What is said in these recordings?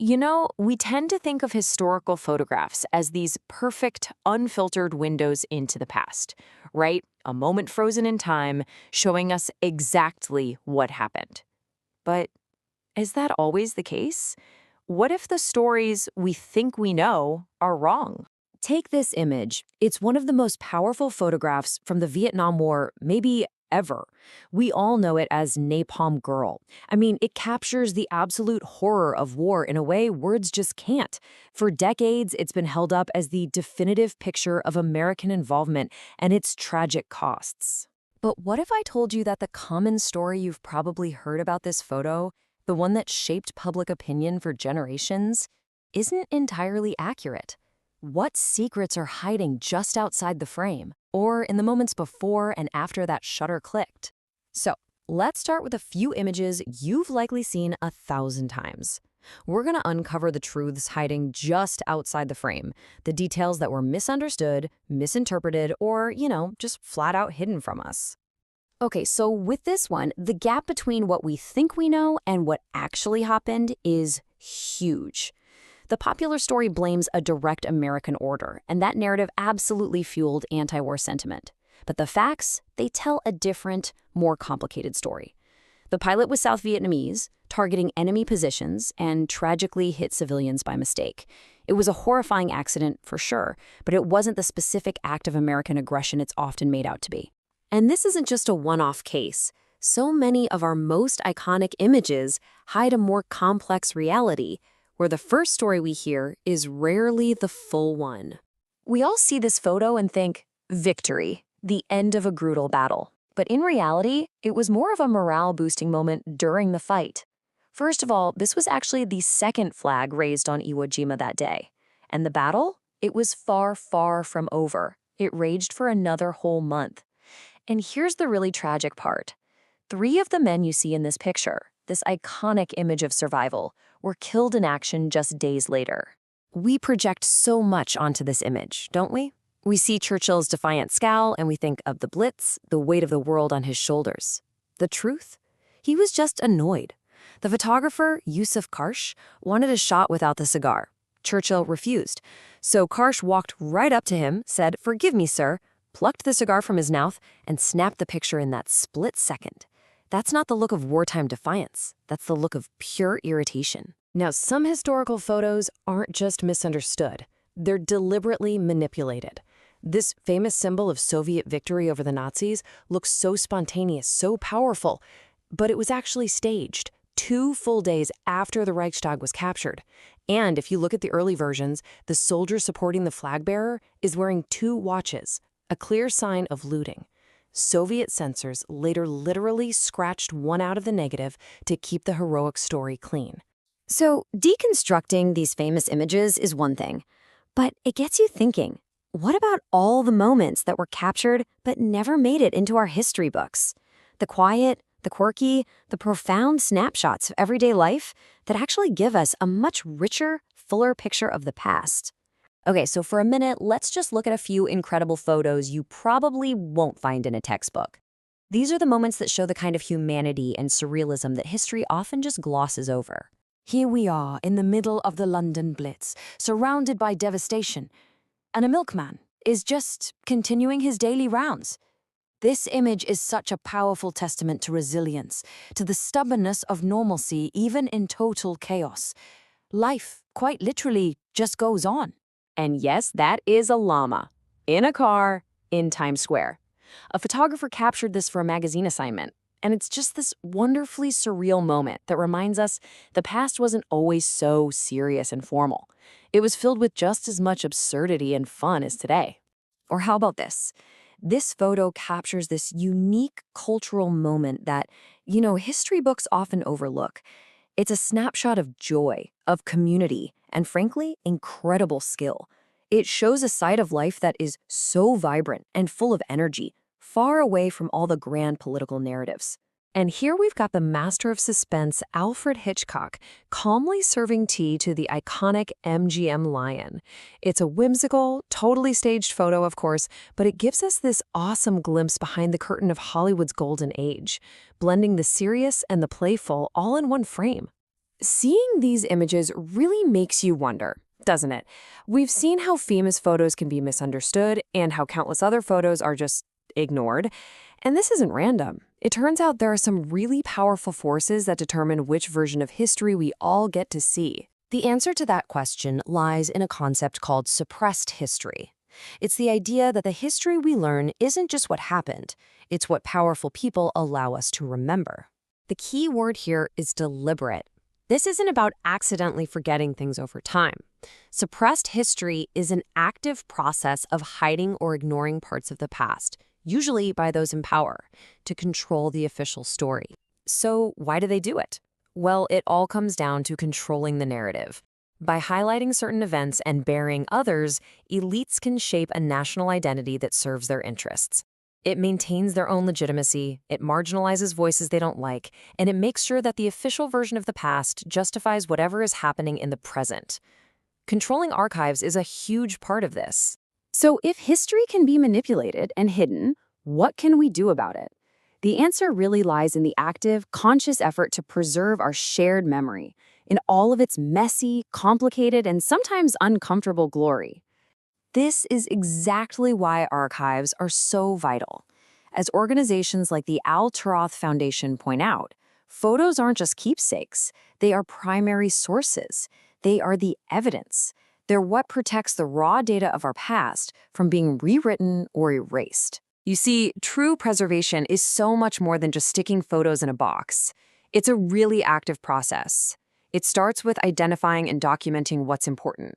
We tend to think of historical photographs as these perfect, unfiltered windows into the past, right? A moment frozen in time, showing us exactly what happened. But is that always the case? What if the stories we think we know are wrong? Take this image. It's one of the most powerful photographs from the Vietnam War, maybe ever. We all know it as Napalm Girl. I mean, it captures the absolute horror of war in a way words just can't. For decades, it's been held up as the definitive picture of American involvement and its tragic costs. But what if I told you that the common story you've probably heard about this photo, the one that shaped public opinion for generations, isn't entirely accurate? What secrets are hiding just outside the frame, or in the moments before and after that shutter clicked? So, let's start with a few images you've likely seen 1,000 times. We're going to uncover the truths hiding just outside the frame, the details that were misunderstood, misinterpreted, or, just flat out hidden from us. Okay, so with this one, the gap between what we think we know and what actually happened is huge. The popular story blames a direct American order, and that narrative absolutely fueled anti-war sentiment. But the facts, they tell a different, more complicated story. The pilot was South Vietnamese, targeting enemy positions, and tragically hit civilians by mistake. It was a horrifying accident, for sure, but it wasn't the specific act of American aggression it's often made out to be. And this isn't just a one-off case. So many of our most iconic images hide a more complex reality, where the first story we hear is rarely the full one. We all see this photo and think, victory, the end of a brutal battle. But in reality, it was more of a morale-boosting moment during the fight. First of all, this was actually the second flag raised on Iwo Jima that day. And the battle? It was far, far from over. It raged for another whole month. And here's the really tragic part. 3 of the men you see in this picture, this iconic image of survival, were killed in action just days later. We project so much onto this image, don't we? We see Churchill's defiant scowl and we think of the Blitz, the weight of the world on his shoulders. The truth? He was just annoyed. The photographer, Yusuf Karsh, wanted a shot without the cigar. Churchill refused. So Karsh walked right up to him, said, "Forgive me, sir," plucked the cigar from his mouth, and snapped the picture in that split second. That's not the look of wartime defiance. That's the look of pure irritation. Now, some historical photos aren't just misunderstood. They're deliberately manipulated. This famous symbol of Soviet victory over the Nazis looks so spontaneous, so powerful, but it was actually staged 2 full days after the Reichstag was captured. And if you look at the early versions, the soldier supporting the flag bearer is wearing 2 watches, a clear sign of looting. Soviet censors later literally scratched one out of the negative to keep the heroic story clean. So, deconstructing these famous images is one thing, but it gets you thinking, what about all the moments that were captured but never made it into our history books? The quiet, the quirky, the profound snapshots of everyday life that actually give us a much richer, fuller picture of the past. Okay, so for a minute, let's just look at a few incredible photos you probably won't find in a textbook. These are the moments that show the kind of humanity and surrealism that history often just glosses over. Here we are in the middle of the London Blitz, surrounded by devastation, and a milkman is just continuing his daily rounds. This image is such a powerful testament to resilience, to the stubbornness of normalcy even in total chaos. Life, quite literally, just goes on. And yes, that is a llama, in a car, in Times Square. A photographer captured this for a magazine assignment, and it's just this wonderfully surreal moment that reminds us the past wasn't always so serious and formal. It was filled with just as much absurdity and fun as today. Or how about this? This photo captures this unique cultural moment that, history books often overlook. It's a snapshot of joy, of community, and frankly, incredible skill. It shows a side of life that is so vibrant and full of energy, far away from all the grand political narratives. And here we've got the master of suspense, Alfred Hitchcock, calmly serving tea to the iconic MGM lion. It's a whimsical, totally staged photo, of course, but it gives us this awesome glimpse behind the curtain of Hollywood's golden age, blending the serious and the playful all in one frame. Seeing these images really makes you wonder, doesn't it? We've seen how famous photos can be misunderstood and how countless other photos are just ignored. And this isn't random. It turns out there are some really powerful forces that determine which version of history we all get to see. The answer to that question lies in a concept called suppressed history. It's the idea that the history we learn isn't just what happened, it's what powerful people allow us to remember. The key word here is deliberate. This isn't about accidentally forgetting things over time. Suppressed history is an active process of hiding or ignoring parts of the past, usually by those in power, to control the official story. So why do they do it? Well, it all comes down to controlling the narrative. By highlighting certain events and burying others, elites can shape a national identity that serves their interests. It maintains their own legitimacy, it marginalizes voices they don't like, and it makes sure that the official version of the past justifies whatever is happening in the present. Controlling archives is a huge part of this. So if history can be manipulated and hidden, what can we do about it? The answer really lies in the active, conscious effort to preserve our shared memory, in all of its messy, complicated, and sometimes uncomfortable glory. This is exactly why archives are so vital. As organizations like the Al Turoth Foundation point out, photos aren't just keepsakes, they are primary sources. They are the evidence. They're what protects the raw data of our past from being rewritten or erased. You see, true preservation is so much more than just sticking photos in a box. It's a really active process. It starts with identifying and documenting what's important,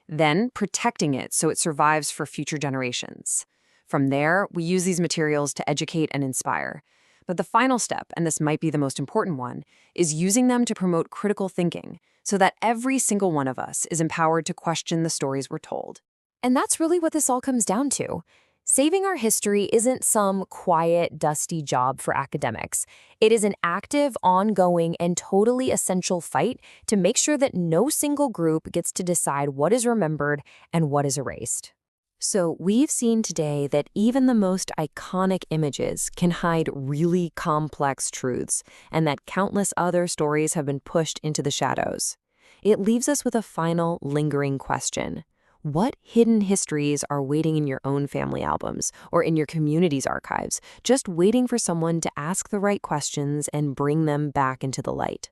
then protecting it so it survives for future generations. From there, we use these materials to educate and inspire. But the final step, and this might be the most important one, is using them to promote critical thinking so that every single one of us is empowered to question the stories we're told. And that's really what this all comes down to. Saving our history isn't some quiet, dusty job for academics. It is an active, ongoing, and totally essential fight to make sure that no single group gets to decide what is remembered and what is erased. So we've seen today that even the most iconic images can hide really complex truths, and that countless other stories have been pushed into the shadows. It leaves us with a final, lingering question. What hidden histories are waiting in your own family albums or in your community's archives, just waiting for someone to ask the right questions and bring them back into the light?